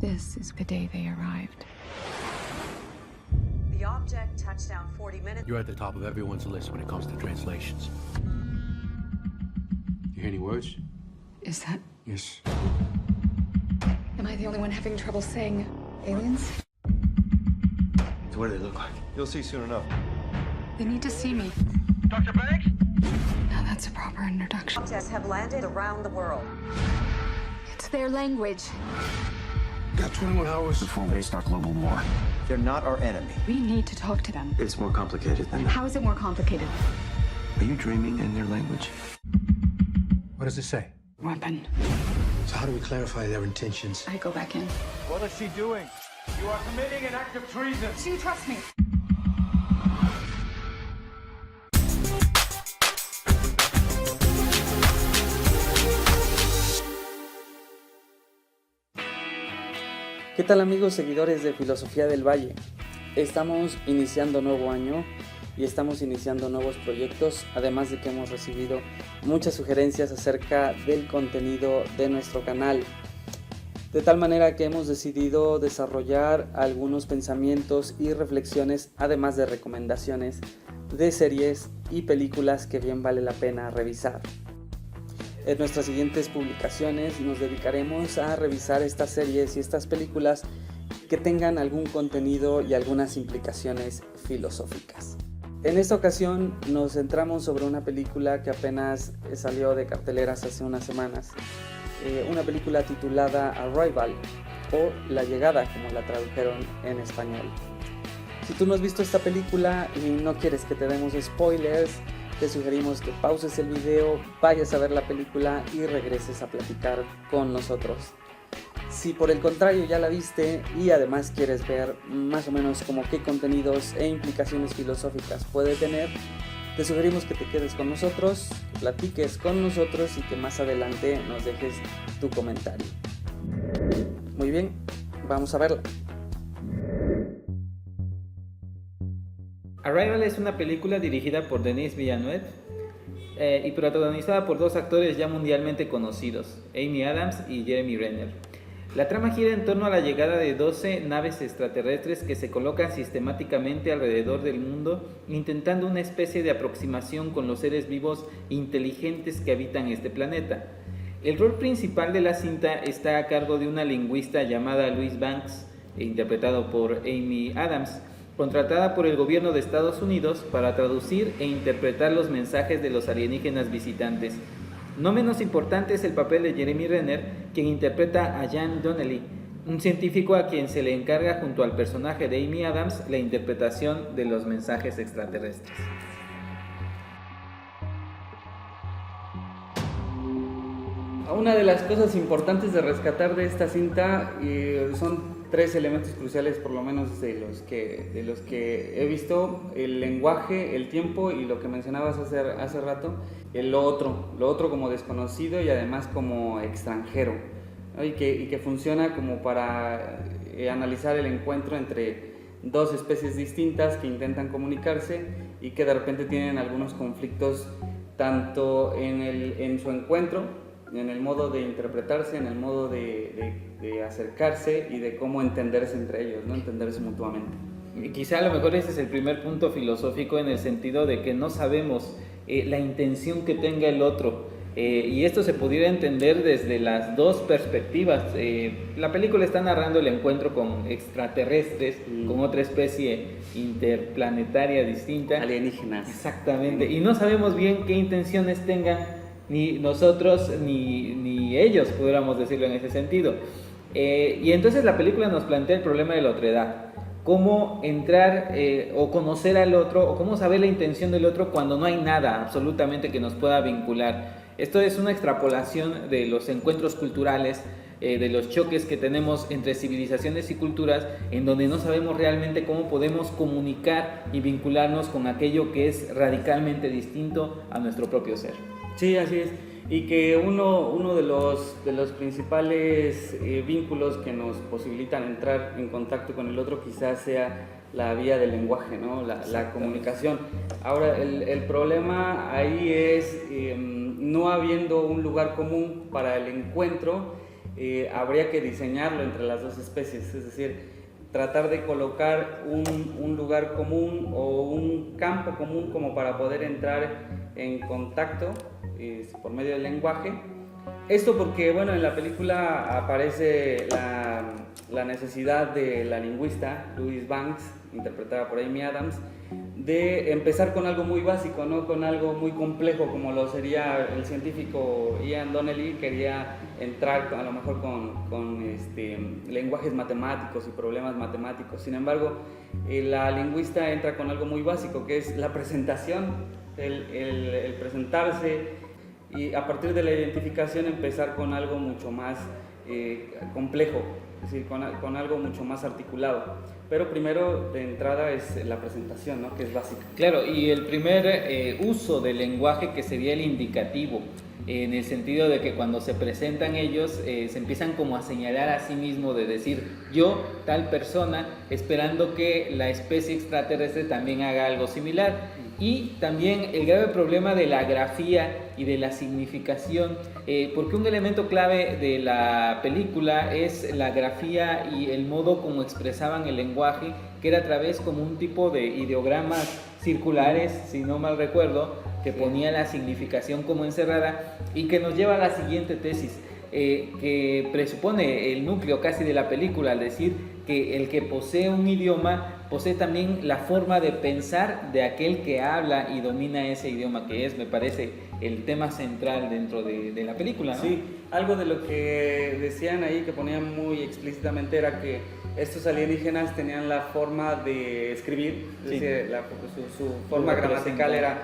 This is the day they arrived. The object touched down 40 minutes. You're at the top of everyone's list when it comes to translations. You hear any words? Is that... Yes. Am I the only one having trouble saying aliens? So what do they look like? You'll see soon enough. They need to see me. Dr. Banks? Now that's a proper introduction. Objects have landed around the world. It's their language. Got 21 hours before they start global war. They're not our enemy. We need to talk to them. It's more complicated than that. How is it more complicated? Are you dreaming in their language? What does it say? Weapon. So how do we clarify their intentions? I go back in. What is she doing? You are committing an act of treason. Do you trust me? ¿Qué tal amigos seguidores de Filosofía del Valle? Estamos iniciando nuevo año y estamos iniciando nuevos proyectos, además de que hemos recibido muchas sugerencias acerca del contenido de nuestro canal. De tal manera que hemos decidido desarrollar algunos pensamientos y reflexiones, además de recomendaciones de series y películas que bien vale la pena revisar. En nuestras siguientes publicaciones nos dedicaremos a revisar estas series y estas películas que tengan algún contenido y algunas implicaciones filosóficas. En esta ocasión nos centramos sobre una película que apenas salió de carteleras hace unas semanas. Una película titulada Arrival o La Llegada, como la tradujeron en español. Si tú no has visto esta película y no quieres que te demos spoilers, te sugerimos que pauses el video, vayas a ver la película y regreses a platicar con nosotros. Si por el contrario ya la viste y además quieres ver más o menos como qué contenidos e implicaciones filosóficas puede tener, te sugerimos que te quedes con nosotros, que platiques con nosotros y que más adelante nos dejes tu comentario. Muy bien, vamos a verla. Arrival es una película dirigida por Denis Villeneuve y protagonizada por dos actores ya mundialmente conocidos, Amy Adams y Jeremy Renner. La trama gira en torno a la llegada de 12 naves extraterrestres que se colocan sistemáticamente alrededor del mundo, intentando una especie de aproximación con los seres vivos inteligentes que habitan este planeta. El rol principal de la cinta está a cargo de una lingüista llamada Louise Banks, interpretado por Amy Adams, contratada por el gobierno de Estados Unidos para traducir e interpretar los mensajes de los alienígenas visitantes. No menos importante es el papel de Jeremy Renner, quien interpreta a Jan Donnelly, un científico a quien se le encarga junto al personaje de Amy Adams la interpretación de los mensajes extraterrestres. Una de las cosas importantes de rescatar de esta cinta son tres elementos cruciales, por lo menos de los que he visto: el lenguaje, el tiempo y lo que mencionabas hace rato, lo otro como desconocido y además como extranjero, ¿no? y que funciona como para analizar el encuentro entre dos especies distintas que intentan comunicarse y que de repente tienen algunos conflictos tanto en su encuentro, en el modo de interpretarse, en el modo de acercarse y de cómo entenderse entre ellos, ¿no? Entenderse mutuamente. Y quizá a lo mejor ese es el primer punto filosófico, en el sentido de que no sabemos la intención que tenga el otro, y esto se pudiera entender desde las dos perspectivas. La película está narrando el encuentro con extraterrestres, con otra especie interplanetaria distinta, alienígenas. Exactamente, y no sabemos bien qué intenciones tengan ni nosotros ni ellos, pudiéramos decirlo en ese sentido. Y entonces la película nos plantea el problema de la otredad. Cómo entrar o conocer al otro, o cómo saber la intención del otro cuando no hay nada absolutamente que nos pueda vincular. Esto es una extrapolación de los encuentros culturales, de los choques que tenemos entre civilizaciones y culturas, en donde no sabemos realmente cómo podemos comunicar y vincularnos con aquello que es radicalmente distinto a nuestro propio ser. Sí, así es. Y que uno de los principales vínculos que nos posibilitan entrar en contacto con el otro quizás sea la vía del lenguaje, ¿no? La comunicación. Ahora, el problema ahí es no habiendo un lugar común para el encuentro, habría que diseñarlo entre las dos especies, es decir, tratar de colocar un lugar común o un campo común como para poder entrar en contacto por medio del lenguaje. Esto porque, bueno, en la película aparece la necesidad de la lingüista Louise Banks, interpretada por Amy Adams, de empezar con algo muy básico, no con algo muy complejo como lo sería el científico Ian Donnelly. Quería entrar a lo mejor con lenguajes matemáticos y problemas matemáticos. Sin embargo, la lingüista entra con algo muy básico, que es la presentación, el presentarse, y a partir de la identificación empezar con algo mucho más complejo, es decir, con algo mucho más articulado. Pero primero, de entrada, es la presentación, ¿no? Que es básica. Claro, y el primer uso del lenguaje, que sería el indicativo, en el sentido de que cuando se presentan ellos, se empiezan como a señalar a sí mismo, de decir yo, tal persona, esperando que la especie extraterrestre también haga algo similar. Y también el grave problema de la grafía y de la significación, porque un elemento clave de la película es la grafía y el modo como expresaban el lenguaje, que era a través como un tipo de ideogramas circulares, si no mal recuerdo, que ponía la significación como encerrada, y que nos lleva a la siguiente tesis, que presupone el núcleo casi de la película, al decir que el que posee un idioma posee también la forma de pensar de aquel que habla y domina ese idioma, que es, me parece, el tema central dentro de la película, ¿no? Sí, algo de lo que decían ahí, que ponían muy explícitamente, era que estos alienígenas tenían la forma de escribir, es Sí. decir, su forma gramatical era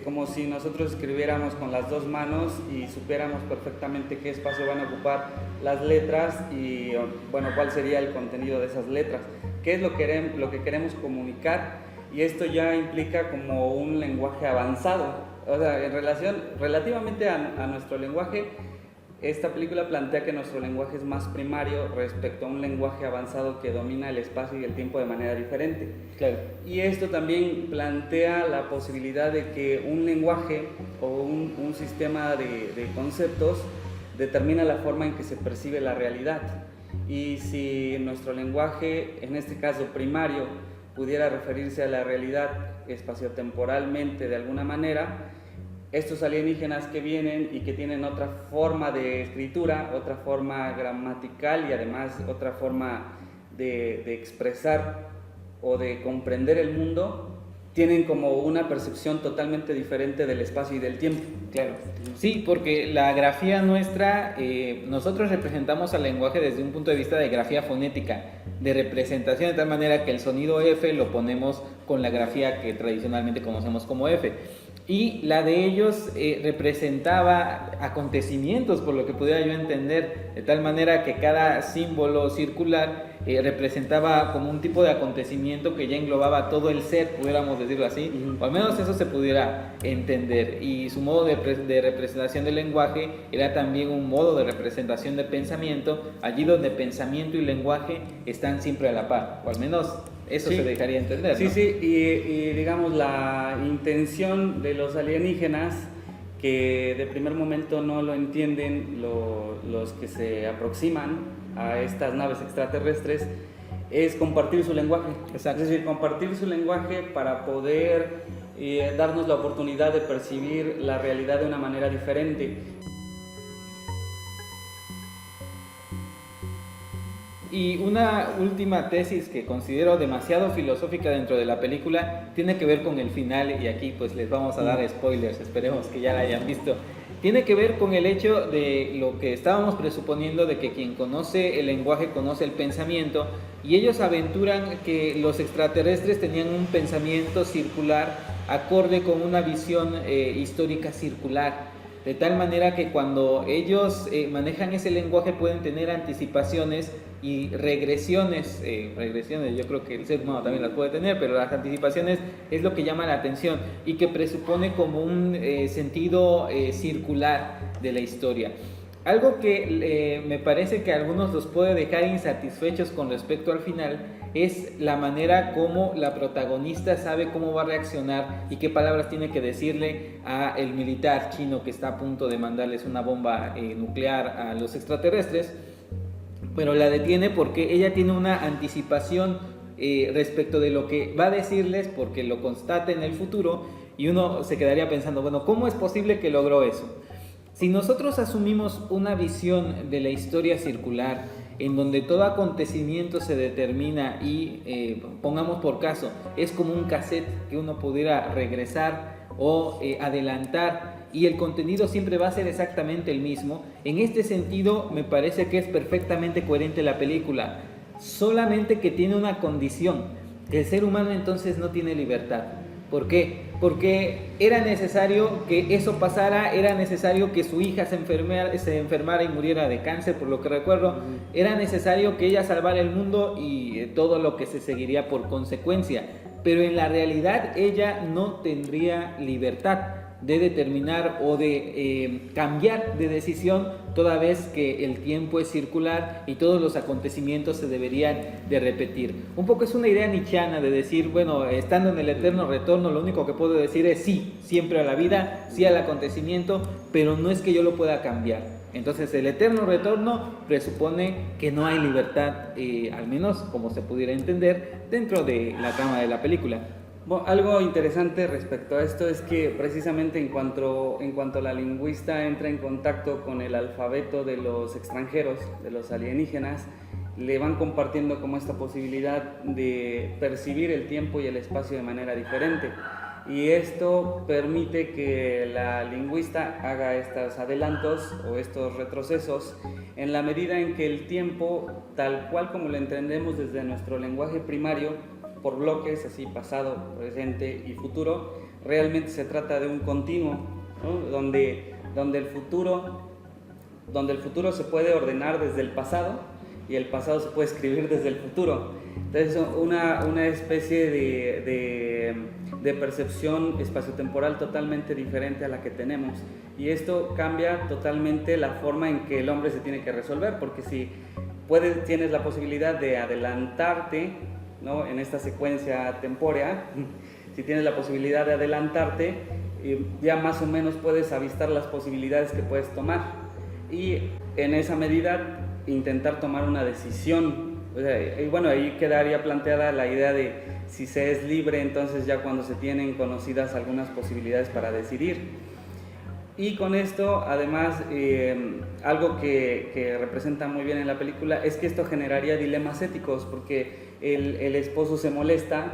como si nosotros escribiéramos con las dos manos y supiéramos perfectamente qué espacio van a ocupar las letras y, bueno, cuál sería el contenido de esas letras, qué es lo que queremos comunicar, y esto ya implica como un lenguaje avanzado. O sea, en relación relativamente a nuestro lenguaje, esta película plantea que nuestro lenguaje es más primario respecto a un lenguaje avanzado que domina el espacio y el tiempo de manera diferente. Claro. Y esto también plantea la posibilidad de que un lenguaje o un sistema de conceptos determina la forma en que se percibe la realidad. Y si nuestro lenguaje, en este caso primario, pudiera referirse a la realidad espaciotemporalmente de alguna manera, estos alienígenas que vienen y que tienen otra forma de escritura, otra forma gramatical y además otra forma de expresar o de comprender el mundo, tienen como una percepción totalmente diferente del espacio y del tiempo. Claro. Sí, porque la grafía nuestra, nosotros representamos al lenguaje desde un punto de vista de grafía fonética, de representación, de tal manera que el sonido F lo ponemos con la grafía que tradicionalmente conocemos como F. Y la de ellos representaba acontecimientos, por lo que pudiera yo entender, de tal manera que cada símbolo circular representaba como un tipo de acontecimiento que ya englobaba todo el ser, pudiéramos decirlo así, o al menos eso se pudiera entender. Y su modo de representación del lenguaje era también un modo de representación de pensamiento, allí donde pensamiento y lenguaje están siempre a la par, o al menos eso Sí. Se dejaría entender, Sí, ¿no? sí, y digamos la intención de los alienígenas, que de primer momento no lo entienden los que se aproximan a estas naves extraterrestres, es compartir su lenguaje. Exacto. Es decir, compartir su lenguaje para poder darnos la oportunidad de percibir la realidad de una manera diferente. Y una última tesis que considero demasiado filosófica dentro de la película tiene que ver con el final, y aquí pues les vamos a dar spoilers, esperemos que ya la hayan visto. Tiene que ver con el hecho de lo que estábamos presuponiendo, de que quien conoce el lenguaje conoce el pensamiento, y ellos aventuran que los extraterrestres tenían un pensamiento circular acorde con una visión histórica circular. De tal manera que cuando ellos manejan ese lenguaje pueden tener anticipaciones y regresiones. Regresiones yo creo que el ser humano también las puede tener, pero las anticipaciones es lo que llama la atención y que presupone como un sentido circular de la historia. Algo que me parece que a algunos los puede dejar insatisfechos con respecto al final es la manera como la protagonista sabe cómo va a reaccionar y qué palabras tiene que decirle a el militar chino que está a punto de mandarles una bomba nuclear a los extraterrestres, pero la detiene porque ella tiene una anticipación respecto de lo que va a decirles, porque lo constata en el futuro, y uno se quedaría pensando, bueno, ¿cómo es posible que logró eso? Si nosotros asumimos una visión de la historia circular en donde todo acontecimiento se determina y pongamos por caso, es como un cassette que uno pudiera regresar o adelantar y el contenido siempre va a ser exactamente el mismo, en este sentido me parece que es perfectamente coherente la película, solamente que tiene una condición, que el ser humano entonces no tiene libertad. ¿Por qué? Porque era necesario que eso pasara, era necesario que su hija se enfermara y muriera de cáncer, por lo que recuerdo, era necesario que ella salvara el mundo y todo lo que se seguiría por consecuencia, pero en la realidad ella no tendría libertad de determinar o de cambiar de decisión toda vez que el tiempo es circular y todos los acontecimientos se deberían de repetir. Un poco es una idea nietzscheana de decir, bueno, estando en el eterno retorno, lo único que puedo decir es sí, siempre a la vida, sí al acontecimiento, pero no es que yo lo pueda cambiar. Entonces el eterno retorno presupone que no hay libertad, al menos como se pudiera entender dentro de la trama de la película. Bueno, algo interesante respecto a esto es que precisamente en cuanto la lingüista entra en contacto con el alfabeto de los extranjeros, de los alienígenas, le van compartiendo como esta posibilidad de percibir el tiempo y el espacio de manera diferente. Y esto permite que la lingüista haga estos adelantos o estos retrocesos en la medida en que el tiempo, tal cual como lo entendemos desde nuestro lenguaje primario, por bloques, así pasado, presente y futuro, realmente se trata de un continuo, ¿no? donde el futuro se puede ordenar desde el pasado y el pasado se puede escribir desde el futuro. Entonces una especie de percepción espaciotemporal totalmente diferente a la que tenemos, y esto cambia totalmente la forma en que el hombre se tiene que resolver, porque si tienes la posibilidad de adelantarte, ¿no? En esta secuencia temporal, si tienes la posibilidad de adelantarte, ya más o menos puedes avistar las posibilidades que puedes tomar y en esa medida intentar tomar una decisión. O sea, y bueno, ahí quedaría planteada la idea de si se es libre, entonces ya cuando se tienen conocidas algunas posibilidades para decidir. Y con esto, además, algo que representa muy bien en la película es que esto generaría dilemas éticos, porque el esposo se molesta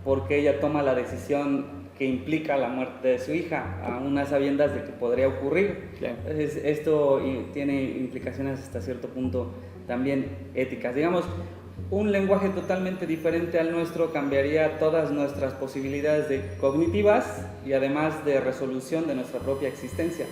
porque ella toma la decisión que implica la muerte de su hija, a unas sabiendas de que podría ocurrir. Claro. Entonces, esto tiene implicaciones hasta cierto punto también éticas. Digamos, un lenguaje totalmente diferente al nuestro cambiaría todas nuestras posibilidades cognitivas y además de resolución de nuestra propia existencia.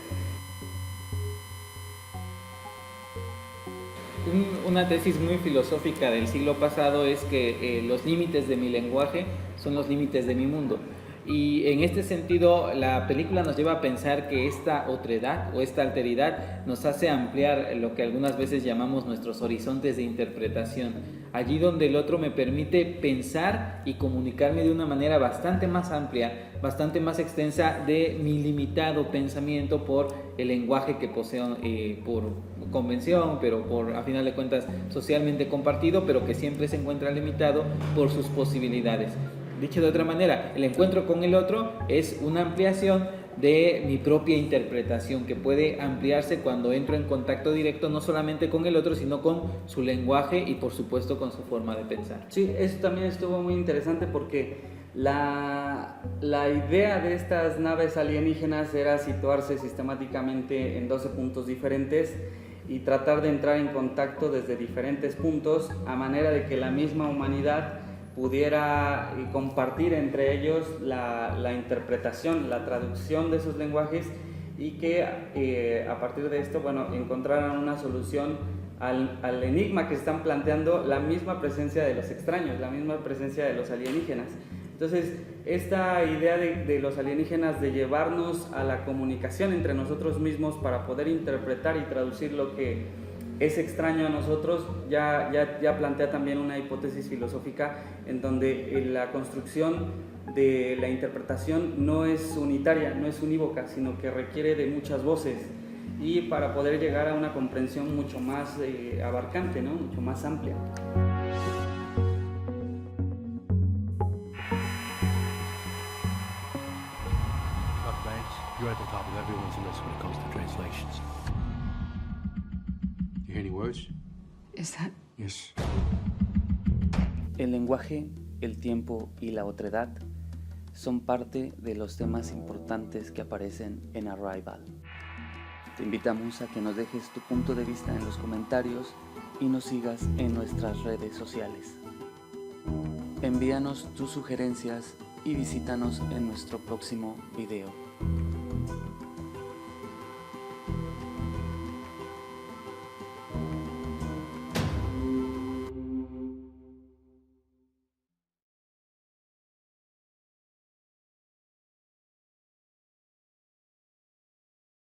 Una tesis muy filosófica del siglo pasado es que los límites de mi lenguaje son los límites de mi mundo. Y en este sentido, la película nos lleva a pensar que esta otredad o esta alteridad nos hace ampliar lo que algunas veces llamamos nuestros horizontes de interpretación. Allí donde el otro me permite pensar y comunicarme de una manera bastante más amplia, bastante más extensa de mi limitado pensamiento por el lenguaje que poseo por convención, pero a final de cuentas socialmente compartido, pero que siempre se encuentra limitado por sus posibilidades. Dicho de otra manera, el encuentro con el otro es una ampliación de mi propia interpretación, que puede ampliarse cuando entro en contacto directo no solamente con el otro, sino con su lenguaje y por supuesto con su forma de pensar. Sí, eso también estuvo muy interesante porque la idea de estas naves alienígenas era situarse sistemáticamente en 12 puntos diferentes y tratar de entrar en contacto desde diferentes puntos a manera de que la misma humanidad pudiera compartir entre ellos la interpretación, la traducción de esos lenguajes y que a partir de esto, bueno, encontraran una solución al enigma que están planteando, la misma presencia de los extraños, la misma presencia de los alienígenas. Entonces, esta idea de los alienígenas de llevarnos a la comunicación entre nosotros mismos para poder interpretar y traducir lo que es extraño a nosotros, ya plantea también una hipótesis filosófica en donde la construcción de la interpretación no es unitaria, no es unívoca, sino que requiere de muchas voces, y para poder llegar a una comprensión mucho más abarcante, ¿no? Mucho más amplia. Look, Lance, you're at the top of everyone's list when it comes to translations. You hear any words? Is that... Yes. El lenguaje, el tiempo y la otredad son parte de los temas importantes que aparecen en Arrival. Te invitamos a que nos dejes tu punto de vista en los comentarios y nos sigas en nuestras redes sociales. Envíanos tus sugerencias y visítanos en nuestro próximo video.